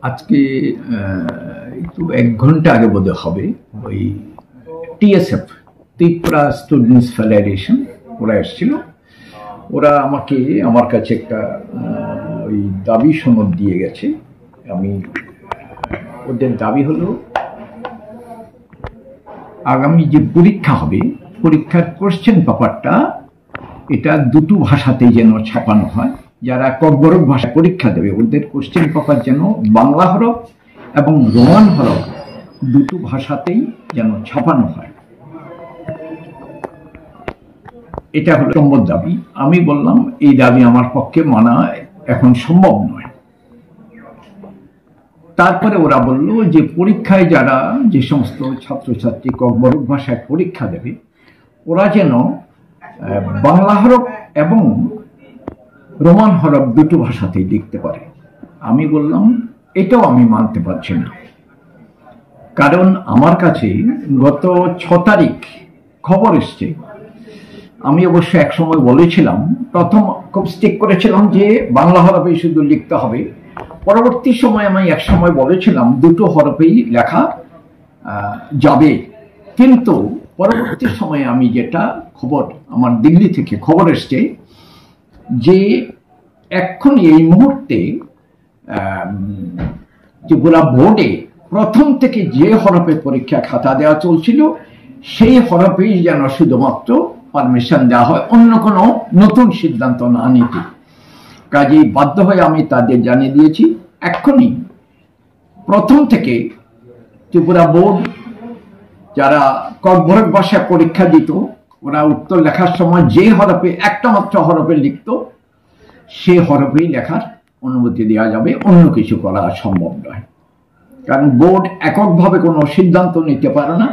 আজকে একটু 1 ঘন্টা আগে বোধ হবে ওই টিএসএফ ত্রিপুরা স্টুডেন্টস ফেডারেশন ওরা এসেছিল। ওরা আমার কাছে একটা ওই দাবি সনদ দিয়ে গেছে। ওদের দাবি হলো আগামী যে পরীক্ষা হবে, পরীক্ষার কোশ্চেন পেপারটা এটা দুটো ভাষাতেই যেন ছাপানো হয়। যারা ককবরক ভাষায় পরীক্ষা দেবে ওদের কোশ্চেন পেপার যেন বাংলা হরফ এবং রোমান হরফ দুটো ভাষাতেই যেন ছাপানো হয়। এটা হলো সম্মত দাবি। আমি বললাম এই দাবি আমার পক্ষে মানা এখন সম্ভব নয়। তারপরে ওরা বলল যে পরীক্ষায় যারা যে সমস্ত ছাত্রছাত্রী ককবরক ভাষায় পরীক্ষা দেবে ওরা যেন বাংলা হরফ এবং রোমান হরফ দুটো ভাষাতেই লিখতে পারে। আমি বললাম এটাও আমি মানতে পারছি না, কারণ আমার কাছে গত 6 তারিখ খবর এসছে। আমি অবশ্য এক সময় বলেছিলাম, প্রথম খুব স্টিক করেছিলাম যে বাংলা হরফেই শুধু লিখতে হবে। পরবর্তী সময় আমি এক সময় বলেছিলাম দুটো হরফেই লেখা যাবে, কিন্তু পরবর্তী সময়ে আমি যেটা খবর আমার দিল্লি থেকে খবর এসছে যে এখন এই মুহূর্তে ত্রিপুরা বোর্ডে প্রথম থেকে যে হরফে পরীক্ষা খাতা দেওয়া চলছিল সেই হরফেই যেন শুধুমাত্র পারমিশন দেওয়া হয়, অন্য কোনো নতুন সিদ্ধান্ত না নিতে। কাজেই বাধ্য হয়ে আমি তাদের জানিয়ে দিয়েছি এক্ষুনি প্রথম থেকে ত্রিপুরা বোর্ড যারা ককবরক ভাষায় পরীক্ষা দিত ওরা উত্তর লেখার সময় যে হরফে একটা মাত্র হরফে লিখত সে হরফেই লেখার অনুমতি দেওয়া যাবে, অন্য কিছু করা সম্ভব নয়। কারণ বোর্ড এককভাবে কোনো সিদ্ধান্ত নিতে পারে না,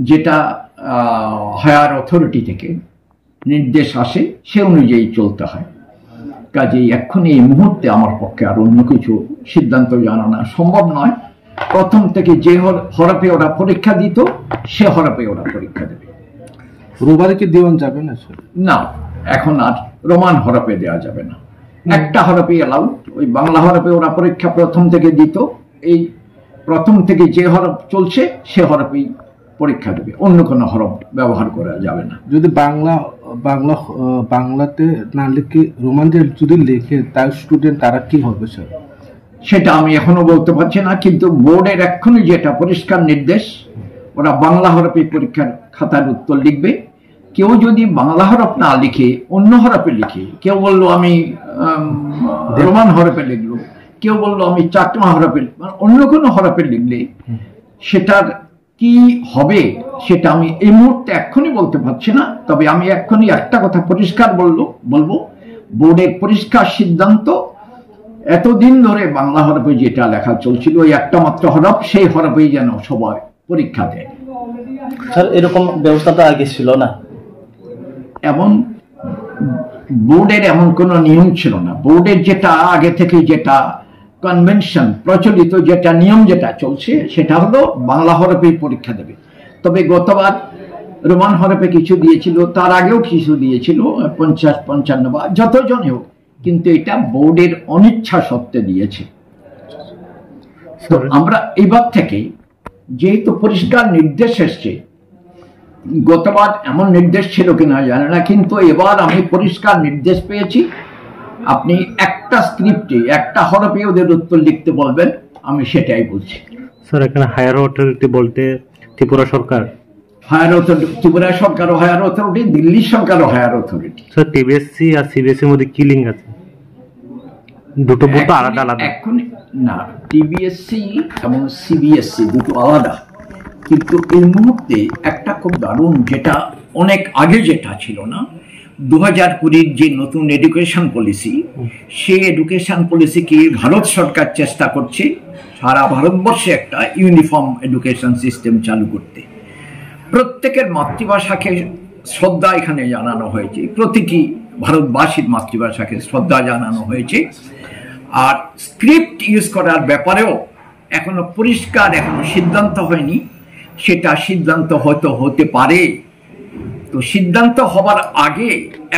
যেটা হায়ার অথরিটি থেকে নির্দেশ আসে সে অনুযায়ী চলতে হয়। কাজেই এক্ষুনি এই মুহূর্তে আমার পক্ষে আর অন্য কিছু সিদ্ধান্ত জানানো সম্ভব নয়। প্রথম থেকে যে হরফে ওরা পরীক্ষা দিত সে হরফে ওরা পরীক্ষা দেবে। রোমানে কি দেওয়া যাবে না? না, এখন আর রোমান হরফে দেওয়া যাবে না, একটা হরফে অ্যালাউড। ওই বাংলা হরফে ওরা পরীক্ষা প্রথম থেকে দিত, এই প্রথম থেকে যে হরফ চলছে সে হরফেই পরীক্ষা দেবে, অন্য কোনো হরফ ব্যবহার করা যাবে না। যদি বাংলাতে না লিখে রোমানতে যদি লেখে তার স্টুডেন্ট তারা কি হবে স্যার? সেটা আমি এখনো বলতে পারছি না, কিন্তু বোর্ডের এক্ষুনি যেটা পরিষ্কার নির্দেশ ওরা বাংলা হরফে পরীক্ষার খাতার উত্তর লিখবে। কেউ যদি বাংলা হরফ না লিখে অন্য হরফে লিখে, কেউ বললো আমি রোমান হরফে লিখলো, কেউ বললো আমি চাকমা হরফে, অন্য কোনো হরফে লিখলে সেটার কি হবে সেটা আমি এই মুহূর্তে এক্ষুনি বলতে পারছি না। তবে আমি এক্ষুনি একটা কথা পরিষ্কার বলবো, বোর্ডের পরিষ্কার সিদ্ধান্ত এতদিন ধরে বাংলা হরফে যেটা লেখা চলছিল ওই একটা মাত্র হরফ, সেই হরফেই যেন সবাই পরীক্ষা দেয়। স্যার এরকম ব্যবস্থা তো আগে ছিল না, এমন বোর্ডের এমন কোনো নিয়ম ছিল না। বোর্ডের যেটা আগে থেকে যেটা কনভেনশন প্রচলিত, যেটা নিয়ম যেটা চলছে সেটা হলো বাংলা হরফেই পরীক্ষা দেবে। তবে গতবার রোমান হরফে কিছু দিয়েছিল, তার আগেও কিছু দিয়েছিল 50-55 বা যতজনে হোক, কিন্তু এটা বোর্ডের অনিচ্ছা সত্ত্বে দিয়েছে। তো আমরা এইবার থেকে যেহেতু পরিষ্কার নির্দেশ এসছে, গতবার এমন নির্দেশ ছিল কিনা জানি না, কিন্তু এবার আমি পরিষ্কার নির্দেশ পেয়েছি আপনি একটা স্ক্রিপ্টে একটা হরফে ওদের উত্তর লিখতে বলবেন, আমি সেটাই বলছি। স্যার এখানে হায়ার অথরিটি বলতে ত্রিপুরা সরকার, হায়ার অথরিটি ত্রিপুরা সরকারও হায়ার অথরিটি, দিল্লি সরকারও হায়ার অথরিটি। স্যার টিবিএসসি আর সিবিএসসি এর মধ্যে কি লিঙ্ক আছে? দুটো বোর্ড তো আলাদা আলাদা। এখন না, টিবিএসসি এবং সিবিএসসি দুটো আলাদা, কিন্তু এই মুহূর্তে একটা খুব দারুণ, যেটা অনেক আগে যেটা ছিল না, 2020 যে নতুন এডুকেশন পলিসি, সেই এডুকেশন পলিসিকে ভারত সরকার চেষ্টা করছে সারা ভারতবর্ষে একটা ইউনিফর্ম এডুকেশন সিস্টেম চালু করতে। প্রত্যেকের মাতৃভাষাকে শ্রদ্ধা এখানে জানানো হয়েছে, প্রতিটি ভারতবাসীর মাতৃভাষাকে শ্রদ্ধা জানানো হয়েছে। আর স্ক্রিপ্ট ইউজ করার ব্যাপারেও এখনো পরিষ্কার এখনো সিদ্ধান্ত হয়নি, সেটা সিদ্ধান্ত হয়তো হতে পারে। তো সিদ্ধান্ত হবার আগে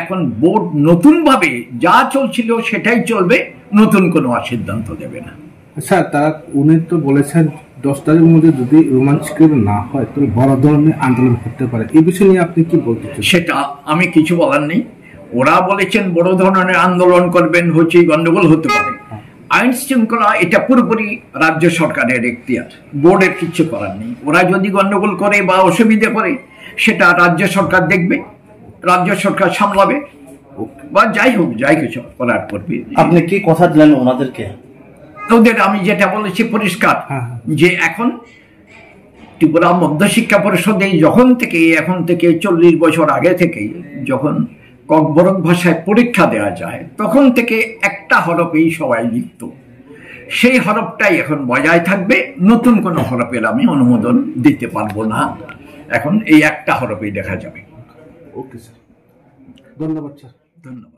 এখন বোর্ড নতুনভাবে যা চলছিল সেটাই চলবে, নতুন কোনো সিদ্ধান্ত দেবে না। স্যার তারা উনি তো বলেছেন 10 তারিখের মধ্যে যদি রোমান স্ক্রিপ্ট না হয় তাহলে বড় ধরনের আন্দোলন করতে পারে, এই বিষয় নিয়ে আপনি কি বলতে চান? সেটা আমি কিছু বলার নেই। ওরা বলেছেন বড় ধরনের আন্দোলন করবেন, হচ্ছে গন্ডগোল হতে পারে। আইন শৃঙ্খলা এটা পুরোপুরি রাজ্য সরকারের এখতিয়ার, বোর্ডের কিছু করার নেই। ওরা যদি গন্ডগোল করে বা অসুবিধা করে সেটা রাজ্য সরকার দেখবে, রাজ্য সরকার সামলাবে, বা যাই হোক, যাই কিছু করার করবে। আপনি কি কথা দিলেন ওনাদেরকে? ওদের আমি যেটা বলেছি পরিষ্কার, যে এখন ত্রিপুরা মধ্যশিক্ষা পরিষদে এখন থেকে 40 বছর আগে থেকে যখন ককবরক ভাষায় পরীক্ষা দেওয়া যায়, তখন থেকে একটা হরফেই সবাই লিখত। সেই হরফটাই এখন বজায় থাকবে, নতুন কোনো হরফের আমি অনুমোদন দিতে পারবো না। এখন এই একটা হরফেই দেখা যাবে। ওকে স্যার, ধন্যবাদ স্যার। ধন্যবাদ।